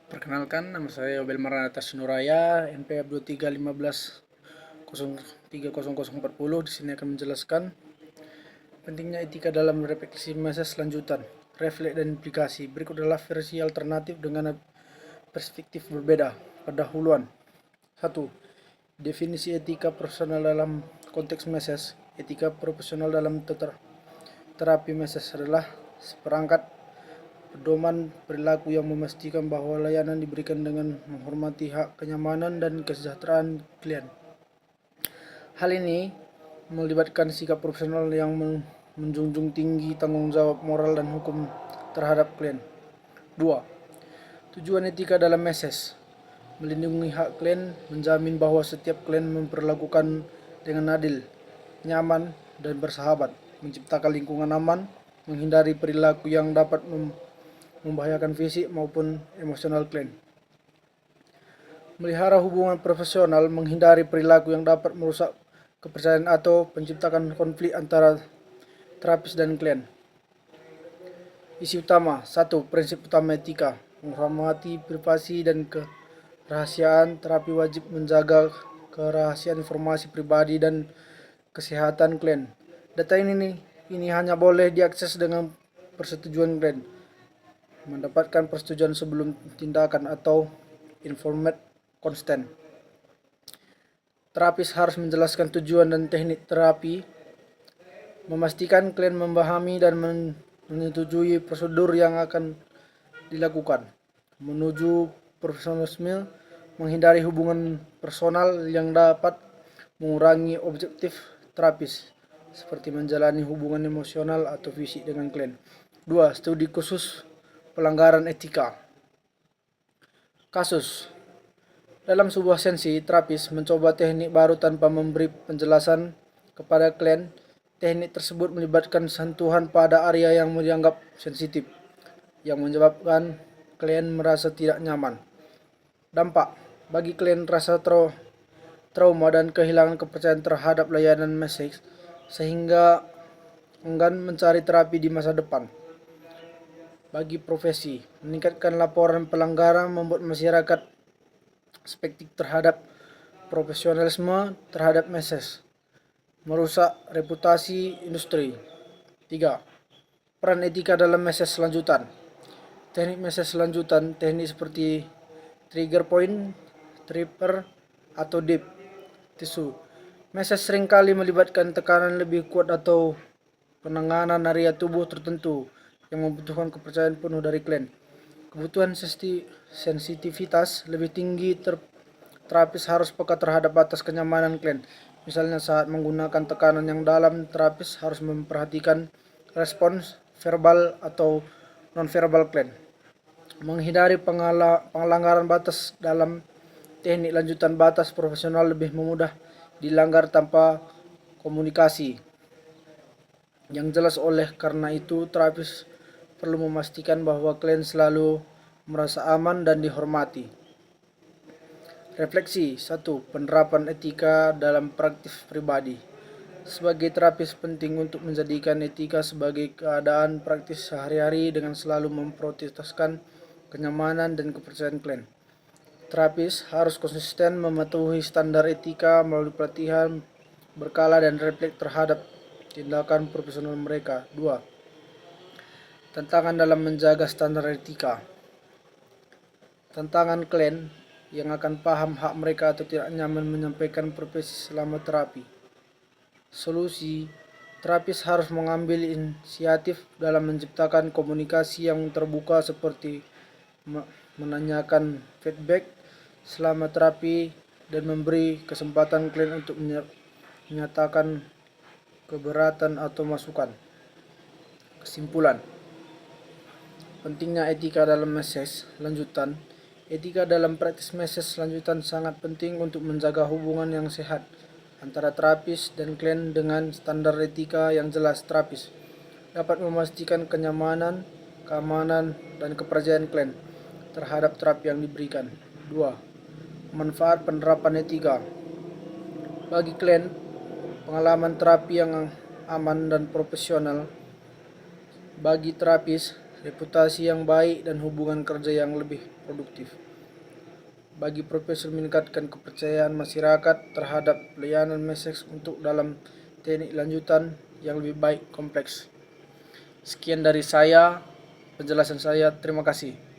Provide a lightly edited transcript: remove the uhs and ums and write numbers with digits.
Perkenalkan, nama saya Yobel Maranatha Sinuraya, NPF 2315030040. Di sini akan menjelaskan pentingnya etika dalam refleksi masa selanjutan, refleks dan implikasi. Berikut adalah versi alternatif dengan perspektif berbeda. Pendahuluan. 1. Definisi etika profesional dalam konteks meses. Etika profesional dalam terapi meses adalah seperangkat pedoman perilaku yang memastikan bahwa layanan diberikan dengan menghormati hak kenyamanan dan kesejahteraan klien. Hal ini melibatkan sikap profesional yang menjunjung tinggi tanggung jawab moral dan hukum terhadap klien. 2. Tujuan etika dalam meses: melindungi hak klien, menjamin bahwa setiap klien memperlakukan dengan adil, nyaman, dan bersahabat, menciptakan lingkungan aman, menghindari perilaku yang dapat membahayakan fisik maupun emosional klien. Melihara hubungan profesional, menghindari perilaku yang dapat merusak kepercayaan atau menciptakan konflik antara terapis dan klien. Isi utama. 1. Prinsip utama etika: menghormati privasi dan kerahasiaan. Terapi wajib menjaga kerahasiaan informasi pribadi dan kesehatan klien. Data ini hanya boleh diakses dengan persetujuan klien. Mendapatkan persetujuan sebelum tindakan atau informed consent. Terapis harus menjelaskan tujuan dan teknik terapi, memastikan klien memahami dan menyetujui prosedur yang akan dilakukan. Menuju profesionalisme, menghindari hubungan personal yang dapat mengurangi objektif terapis, seperti menjalani hubungan emosional atau fisik dengan klien. 2. Studi khusus pelanggaran etika. Kasus: dalam sebuah sesi, terapis mencoba teknik baru tanpa memberi penjelasan kepada klien. Teknik tersebut melibatkan sentuhan pada area yang dianggap sensitif, yang menyebabkan klien merasa tidak nyaman. Dampak: bagi klien rasa trauma dan kehilangan kepercayaan terhadap layanan meses, sehingga enggan mencari terapi di masa depan. Bagi profesi, meningkatkan laporan pelanggaran, membuat masyarakat skeptik terhadap profesionalisme terhadap meses, merusak reputasi industri. 3. Peran etika dalam meses selanjutan. Teknik meses selanjutan, teknik seperti trigger point, tripper, atau deep tissue. Meses seringkali melibatkan tekanan lebih kuat atau penanganan area tubuh tertentu yang membutuhkan kepercayaan penuh dari klien. Kebutuhan sensitivitas lebih tinggi, terapis harus peka terhadap batas kenyamanan klien. Misalnya saat menggunakan tekanan yang dalam, terapis harus memperhatikan respons verbal atau nonverbal klien. Menghindari pelanggaran batas dalam teknik lanjutan. Batas profesional lebih mudah dilanggar tanpa komunikasi yang jelas. Oleh karena itu, terapis perlu memastikan bahwa klien selalu merasa aman dan dihormati. Refleksi. 1. Penerapan etika dalam praktik pribadi. Sebagai terapis, penting untuk menjadikan etika sebagai keadaan praktis sehari-hari dengan selalu memprioritaskan kenyamanan dan kepercayaan klien. Terapis harus konsisten mematuhi standar etika melalui pelatihan berkala dan refleks terhadap tindakan profesional mereka. 2. Tantangan dalam menjaga standar etika. Tantangan klien yang akan paham hak mereka atau tidak nyaman menyampaikan profesi selama terapi. Solusi: terapis harus mengambil inisiatif dalam menciptakan komunikasi yang terbuka, seperti menanyakan feedback selama terapi dan memberi kesempatan klien untuk menyatakan keberatan atau masukan. Kesimpulan: pentingnya etika dalam meses lanjutan. Etika dalam praktis meses lanjutan sangat penting untuk menjaga hubungan yang sehat antara terapis dan klien. Dengan standar etika yang jelas, terapis dapat memastikan kenyamanan, keamanan, dan kepercayaan klien terhadap terapi yang diberikan. 2. Manfaat penerapan etika. Bagi klien, pengalaman terapi yang aman dan profesional. Bagi terapis, reputasi yang baik, dan hubungan kerja yang lebih produktif. Bagi profesor, meningkatkan kepercayaan masyarakat terhadap pelayanan mesej untuk dalam teknik lanjutan yang lebih baik kompleks. Sekian dari saya, penjelasan saya. Terima kasih.